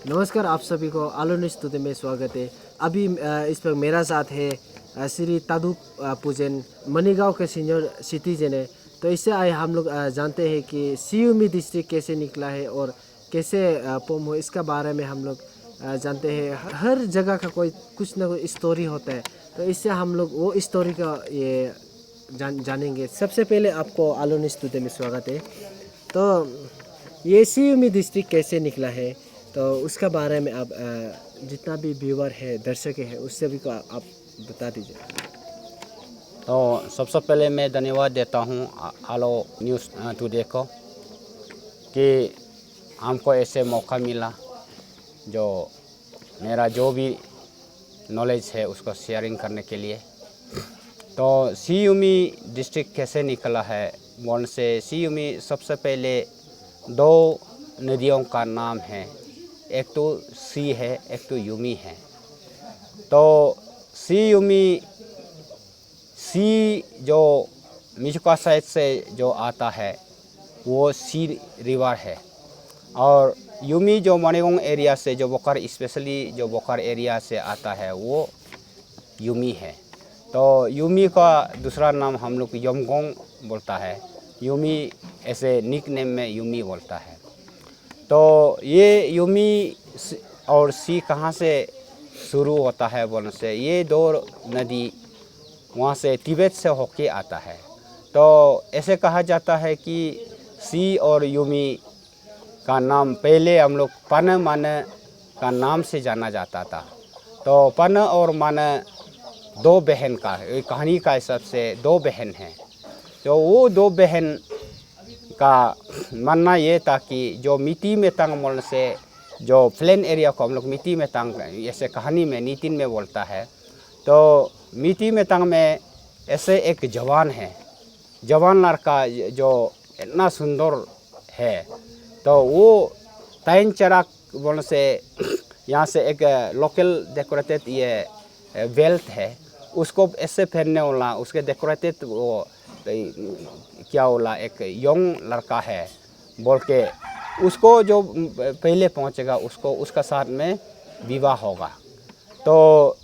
नमस्कार, आप सभी को आलोनी स्तुति में स्वागत है। अभी इस पर मेरा साथ है श्री तादू पूजन मनीगांव के सीनियर सिटीजन है। तो इससे आए हम लोग जानते हैं कि सियुमी डिस्ट्रिक्ट कैसे निकला है और कैसे पोम हो, इसका बारे में हम लोग जानते हैं। हर जगह का कोई कुछ ना कुछ स्टोरी होता है, तो इससे हम लोग वो स्टोरी का ये जानेंगे। सबसे पहले आपको आलोनी स्तुति में स्वागत है। तो ये सियुमी डिस्ट्रिक्ट कैसे निकला है, तो उसका बारे में आप जितना भी व्यूवर है, दर्शक है, उससे भी को आप बता दीजिए। तो सबसे पहले मैं धन्यवाद देता हूँ आलो न्यूज़ टुडे को कि हमको ऐसे मौका मिला जो मेरा जो भी नॉलेज है उसको शेयरिंग करने के लिए। तो सियुमी डिस्ट्रिक्ट कैसे निकला है बोलने से, सियुमी सबसे पहले दो नदियों का नाम है, एक तो सी है, एक तो युमी है। तो सियुमी सी जो मिजुका साइड से जो आता है वो सी रिवर है, और युमी जो मणिगोंग एरिया से जो बोकारो स्पेशली जो बोकारो एरिया से आता है वो युमी है। तो युमी का दूसरा नाम हम लोग यमगोंग बोलता है, युमी ऐसे निक नेम में युमी बोलता है। तो ये युमी और सी कहाँ से शुरू होता है बोलने से, ये दो नदी वहाँ से तिब्बत से होके आता है। तो ऐसे कहा जाता है कि सी और युमी का नाम पहले हम लोग पन मन का नाम से जाना जाता था। तो पन और मन दो बहन का कहानी का हिसाब से दो बहन हैं। तो वो दो बहन का मानना ये था कि जो मिट्टी में तंग बोलने से, जो प्लेन एरिया को हम लोग मिट्टी में तंग ऐसे कहानी में नीतिन में बोलता है। तो मिट्टी में तंग में ऐसे एक जवान है, जवान लड़का जो इतना सुंदर है। तो वो तैन चराक बोलने से यहाँ से एक लोकल डेकोरेटेड ये बेल्ट है, उसको ऐसे पहनने वाला उसके डेकोरेटेड वो क्या बोला एक यंग लड़का है बोल के उसको जो पहले पहुँचेगा उसको उसका साथ में विवाह होगा। तो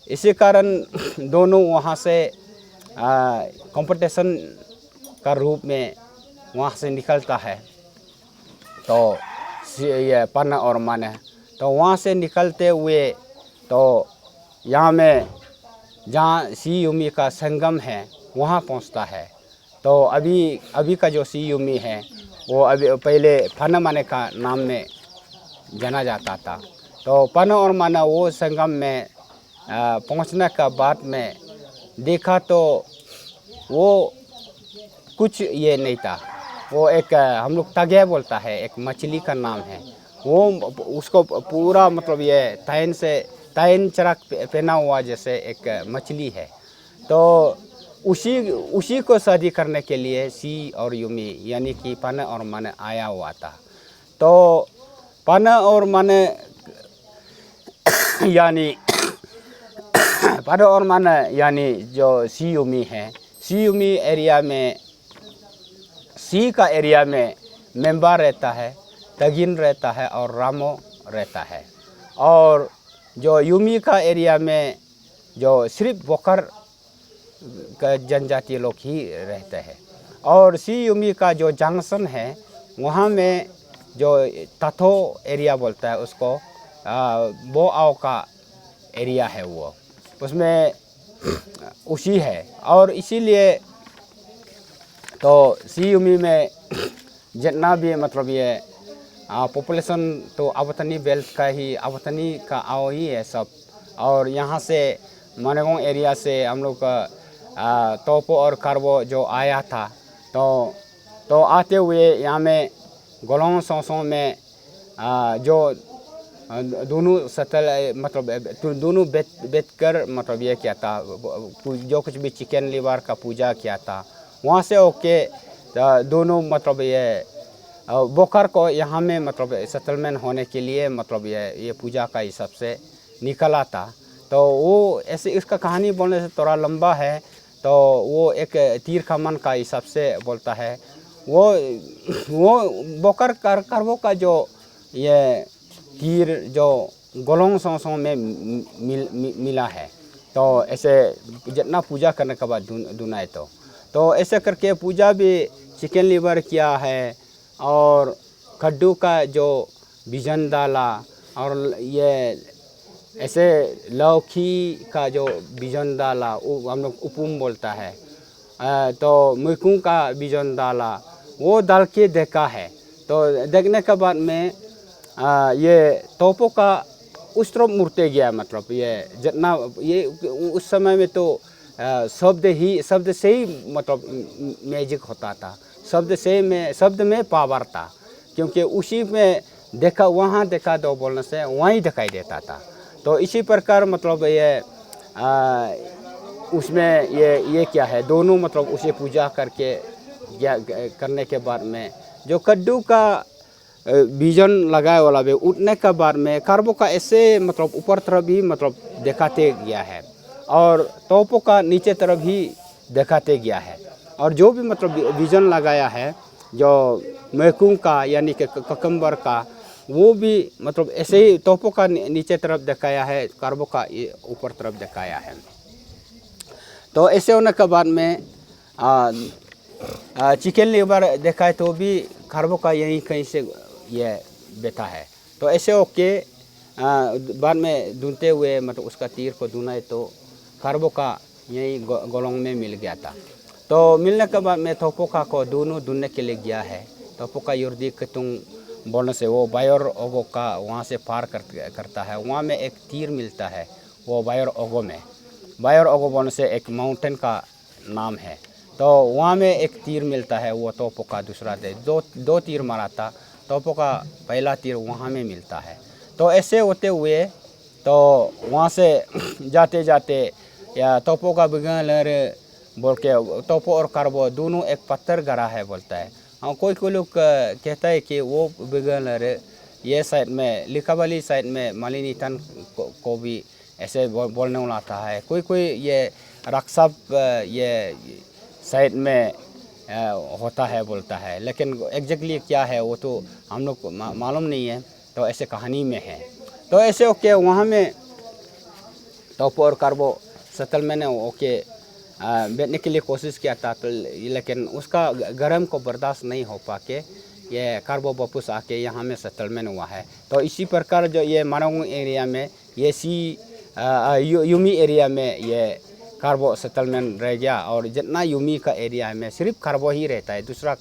इसी कारण दोनों वहाँ से कंपटीशन का रूप में वहाँ से निकलता है। तो ये पन और मन, तो वहाँ से निकलते हुए तो यहाँ में जहाँ सियुमी का संगम है वहाँ पहुँचता है। तो अभी का जो सियुमी है वो अभी पहले पन मन का नाम में जाना जाता था। तो पन और मन वो संगम में पहुंचने का बाद में देखा तो वो कुछ ये नहीं था। वो एक हम लोग तगे बोलता है, एक मछली का नाम है वो, उसको पूरा मतलब ये तैन चराक पहना हुआ जैसे एक मछली है। तो उसी को शादी करने के लिए सी और युमी यानी कि पन और मन आया हुआ था। तो पन और मन यानी पन और मन यानी जो सियुमी है, सियुमी एरिया में सी का एरिया में मेंबा रहता है, तगिन रहता है और रामो रहता है। और जो युमी का एरिया में जो सिर्फ बोकर का जनजाति लोग ही रहते हैं। और सियुमी का जो जंक्शन है वहाँ में जो तथो एरिया बोलता है उसको बोआओ का एरिया है, वो उसमें उसी है। और इसीलिए तो सियुमी में जितना भी मतलब ये पॉपुलेशन तो अवतनी बेल्ट का ही अवतनी का आओ ही है सब। और यहाँ से मनेगोंग एरिया से हम लोग तोपो और कार्बो जो आया था, तो आते हुए यहाँ में गोलोंग सोसों में जो दोनों सतल मतलब दोनों बेच कर मतलब ये किया था, जो कुछ भी चिकन लिवर का पूजा किया था वहाँ से ओके दोनों मतलब ये बोकर को यहाँ में मतलब सेटलमेंट होने के लिए मतलब ये पूजा का हिसाब से निकला था। तो वो ऐसे इसका कहानी बोलने से थोड़ा लंबा है। तो वो एक तीर कमान का हिसाब से बोलता है। वो बोकर कार्बो का जो ये तीर जो गोलोंग सौ में मिला है। तो ऐसे जितना पूजा करने के बाद दुनाए तो ऐसे करके पूजा भी चिकन लीवर किया है और कद्दू का जो बीजन डाला और ये ऐसे लौकी का जो बीजन डाला वो हम लोग उपुम बोलता है। तो मुकू का बीजन डाला वो डाल के देखा है। तो देखने के बाद में ये तोपों का उस तरफ मुड़ते गया, मतलब ये जितना ये उस समय में तो शब्द से ही मतलब मैजिक होता था, शब्द में पावर था, क्योंकि उसी में देखा वहाँ देखा तो बोलने से वहीं दिखाई देता था। तो इसी प्रकार मतलब ये उसमें ये क्या है, दोनों मतलब उसे पूजा करके करने के बाद में जो कद्दू का बीजन लगाए वाला भी उठने के बाद में कार्बो का ऐसे मतलब ऊपर तरफ भी मतलब दिखाते गया है और तोपों का नीचे तरफ भी दिखाते गया है। और जो भी मतलब बीजन लगाया है जो मैकूम का यानी कि ककम्बर का, वो भी मतलब ऐसे ही तोपों का नीचे तरफ दिखाया है, कार्बो का ऊपर तरफ दिखाया है। तो ऐसे होने के बाद में चिकन लीवर देखा है तो भी कार्बो का यहीं कहीं से ये बैठा है। तो ऐसे होके बाद में ढूंढते हुए मतलब उसका तीर को ढूंढा तो कार्बो का यहीं गोलोंग में मिल गया था। तो मिलने के बाद में तोपोका को दोनों ढूंढने के लिए गया है। तोपोका युर्दी कतुंग बोलने से वो बायर ओगो का वहाँ से पार करता है। वहाँ में एक तीर मिलता है, वो बायर ओगो में, बायर ओगो बोलने से एक माउंटेन का नाम है। तो वहाँ में एक तीर मिलता है, वो तोपोका दूसरा दे दो तीर मारा था, तोपोका पहला तीर वहाँ में मिलता है। तो ऐसे होते हुए तो वहाँ से जाते जाते या तोपोका बगल बोल के तोपो और कार्बो दोनों एक पत्थर गड़ा है बोलता है। हाँ, कोई लोग कहता है कि वो बगल ये साइड में लिकाबाली साइड में मालिनीतन को भी ऐसे बोलने वाला आता है। कोई ये रक्सब ये साइड में होता है बोलता है, लेकिन एग्जैक्टली क्या है वो तो हम लोग मालूम नहीं है। तो ऐसे कहानी में है। तो ऐसे ओके वहाँ में तोपो और कार्बो सेटलमेंट ओके बैठने के लिए कोशिश किया था, तो लेकिन उसका गर्म को बर्दाश्त नहीं हो पा के ये कार्बो वापस आके यहाँ में सेटलमेंट हुआ है। तो इसी प्रकार जो ये मारांग एरिया में ये यूमी एरिया में ये कार्बो सेटलमेंट रह गया। और जितना यूमी का एरिया में सिर्फ कार्बो ही रहता है, दूसरा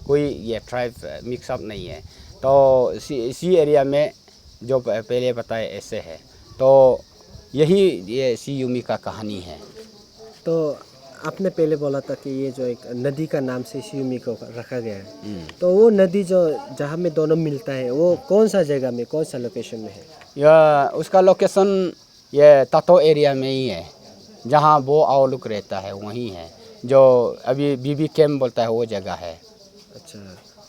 कोई ये ट्राइब मिक्सअप नहीं है। तो इसी एरिया में जो पहले बताए ऐसे है। तो यही ये यूमी का कहानी है। तो आपने पहले बोला था कि ये जो एक नदी का नाम से यूमी को रखा गया है, तो वो नदी जो जहाँ में दोनों मिलता है वो कौन सा जगह में, कौन सा लोकेशन में है? या उसका लोकेशन ये तातो एरिया में ही है, जहाँ वो आवलुक रहता है वहीं है, जो अभी बीबी कैम्प बोलता है वो जगह है। अच्छा,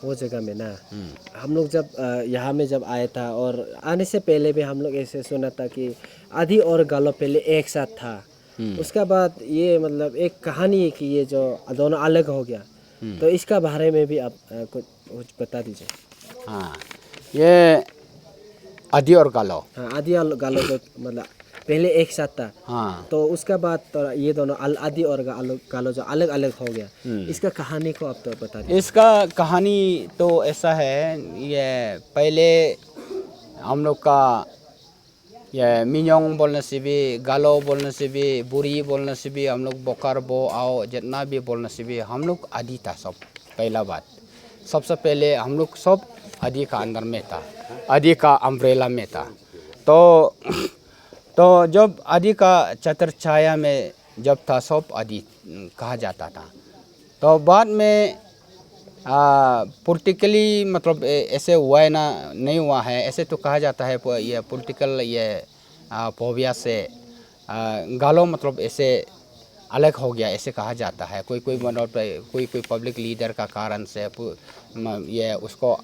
वो जगह में ना। हम लोग जब यहाँ में जब आया था और आने से पहले भी हम लोग ऐसे सुना था कि आधी और गालो पहले एक साथ था। उसका बाद ये मतलब एक कहानी है कि ये जो दोनों अलग हो गया। तो इसका बारे में भी आप कुछ बता दीजिए। हाँ, ये आधी और गालो, हाँ, आधी और गालो जो मतलब पहले एक साथ था। हाँ, तो उसका बाद तो ये दोनों आधी और गालो जो अलग अलग हो गया, इसका कहानी को आप तो बता दीजिए। इसका कहानी तो ऐसा है, ये पहले हम लोग का ये मिन्योंग बोलने से भी, गालो बोलने से भी, बुरी बोलने से भी, हम लोग बोकार बो आओ जितना भी बोलने से भी हम लोग आदि था सब। पहला बात सबसे पहले हम लोग सब आदि का अंदर में था, आदि का अम्ब्रेला में था। तो जब आदि का छत्र छाया में जब था सब आदि कहा जाता था। तो बाद में पॉलिटिकली मतलब ऐसे हुआ है ना, नहीं हुआ है ऐसे तो कहा जाता है। ये पॉलिटिकल ये फोबिया से गालो मतलब ऐसे अलग हो गया ऐसे कहा जाता है। कोई मतलब कोई पब्लिक लीडर का कारण से ये उसको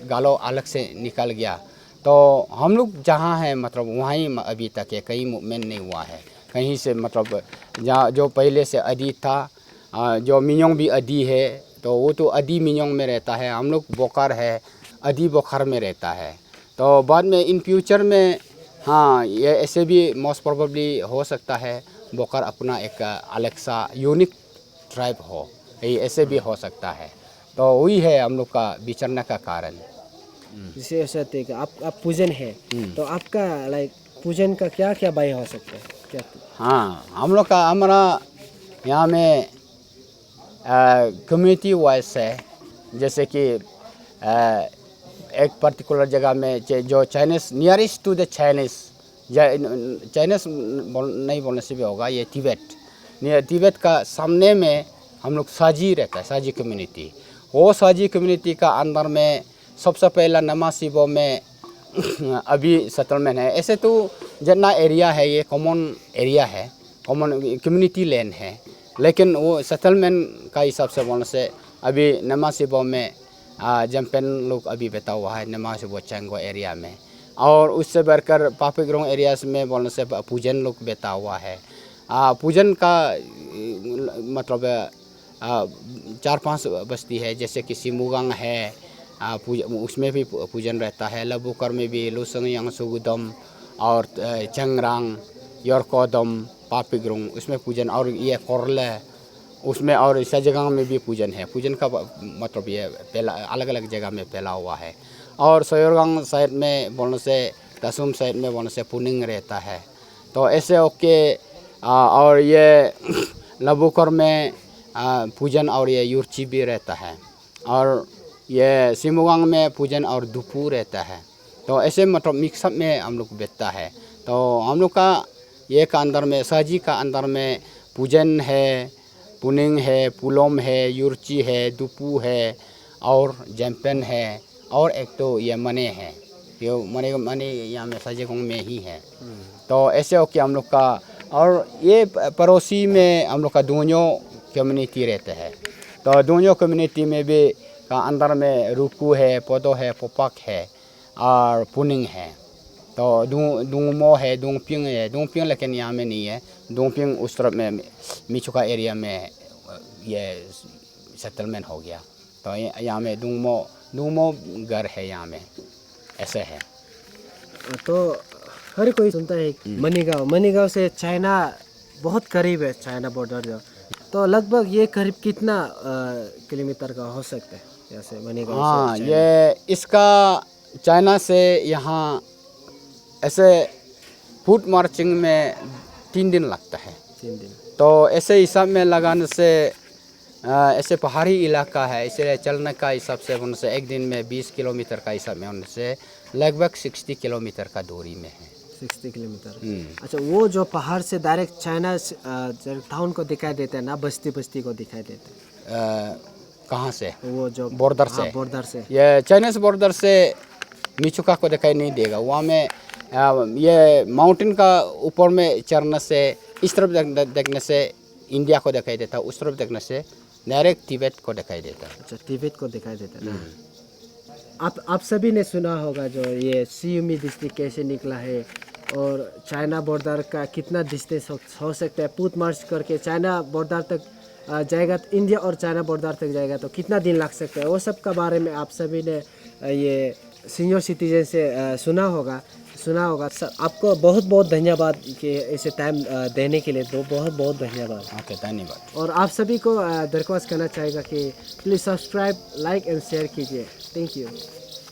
गालो अलग से निकल गया। तो हम लोग जहाँ हैं मतलब वहीं अभी तक है, कहीं मूवमेंट नहीं हुआ है कहीं से। मतलब जहाँ जो पहले से अदी था, जो मिन्योंग भी अदी है, तो वो तो अदी मिन्योंग में रहता है। हम लोग बोकार है, अदी बोकार में रहता है। तो बाद में इन फ्यूचर में हाँ ये ऐसे भी मोस्ट प्रोबेबली हो सकता है बोकर अपना एक अलग सा यूनिक ट्राइब हो, ये ऐसे भी हो सकता है। तो वही है हम लोग का विचरने का कारण। जैसे ऐसा थे कि आप पूजन है, तो आपका लाइक पूजन का क्या क्या बाई हो सकता है क्या? हाँ हम लोग का हमारा यहाँ में कम्युनिटी वाइज है, जैसे कि एक पर्टिकुलर जगह में जो Chinese nearest to the Chinese नहीं बोलने से भी होगा, ये तिब्बत का सामने में हम लोग साजी रहता है, साजी कम्युनिटी। वो साजी कम्युनिटी का अंदर में सबसे पहला नमासिबो में अभी सेटलमेंट है। ऐसे तो जितना एरिया है ये कॉमन एरिया है, कॉमन कम्युनिटी लैंड है, लेकिन वो सेटलमेंट का हिसाब से बोलने से अभी नमासिबो में जम्पेन लोग अभी बैठा हुआ है, नमासिबो चंगो एरिया में। और उससे बढ़कर पापीग्रोंग एरियाज में बोलने से पूजन लोग बैठा हुआ है। पूजन का मतलब 4-5 बस्ती है, जैसे कि सिमुगांग है, उसमें भी पूजन रहता है। लबुकर में भी लुसंग यांगसुगुदम और चंगरांग योरकोदम पापीग्रोंग उसमें पूजन, और ये कोरले उसमें, और सजगांग में भी पूजन है। पूजन का मतलब ये अलग अलग जगह में फैला हुआ है। और सोयोरगांग साइड में बोलने से, तसुम साइड में बोलने से पुनिंग रहता है। तो ऐसे ओके। और ये लबुकर में पूजन और ये युर्ची भी रहता है, और ये सिमुगांग में पूजन और दुपू रहता है। तो ऐसे मतलब मिक्सअप में हम लोग बैठता है। तो हम लोग का ये का अंदर में साजी का अंदर में पूजन है, पुनिंग है, पुलोम है, युर्ची है, दुपू है और जम्पेन है, और एक तो ये मने है। ये मने यहाँ में साजेगोंग में ही है। तो ऐसे हो कि हम लोग का, और ये पड़ोसी में हम लोग का दोनों कम्युनिटी रहते हैं। तो दोनों कम्युनिटी में भी का अंदर में रुकू है, पोदो है, पोपक है और पुनिंग है। तो दूमो है, दूंगपिंग है। दूंगपिंग लेकिन यहाँ में नहीं है, दूंगपिंग उस तरफ में मिचुका एरिया में ये सेटलमेंट हो गया। तो यहाँ में दूमो घर है यहाँ में, ऐसे है। तो हर कोई सुनता है मनीगांव से चाइना बहुत करीब है, चाइना बॉर्डर जो। तो लगभग ये करीब कितना किलोमीटर का हो सकता है जैसे मनीगांव हाँ, से? ये इसका चाइना से यहाँ ऐसे फुट मार्चिंग में 3 दिन लगता है। 3 दिन। तो ऐसे हिसाब में लगाने से ऐसे पहाड़ी इलाका है, इसलिए चलने का हिसाब से होने से 1 दिन में 20 किलोमीटर का हिसाब में होने से लगभग 60 किलोमीटर का दूरी में है। 60 किलोमीटर। अच्छा, वो जो पहाड़ से डायरेक्ट चाइना टाउन को दिखाई देता है ना, बस्ती को दिखाई देता है? कहाँ से? वो जो बॉर्डर से। बॉर्डर से ये चाइनीज बॉर्डर से मिचुका को दिखाई नहीं देगा। वहाँ में ये माउंटेन का ऊपर में चढ़ने से इस तरफ देखने से इंडिया को दिखाई देता है, उस तरफ देखने से डायरेक्ट तिब्बत को दिखाई देता है। अच्छा, तिब्बत को दिखाई देता है ना। आप सभी ने सुना होगा जो ये सियुमी डिस्ट्रिक्ट कैसे निकला है, और चाइना बॉर्डर का कितना डिस्टेंस हो सकता है। पूत मार्च करके चाइना बॉर्डर तक जाएगा, तो इंडिया और चाइना बॉर्डर तक जाएगा तो कितना दिन लग सकता है, वो सब का बारे में आप सभी ने ये सीनियर सिटीजन से सुना होगा। सर, आपको बहुत बहुत धन्यवाद कि इसे टाइम देने के लिए। बहुत बहुत धन्यवाद। ओके, धन्यवाद। और आप सभी को दरख्वास्त करना चाहेगा कि please subscribe, like and share कीजिए। Thank you.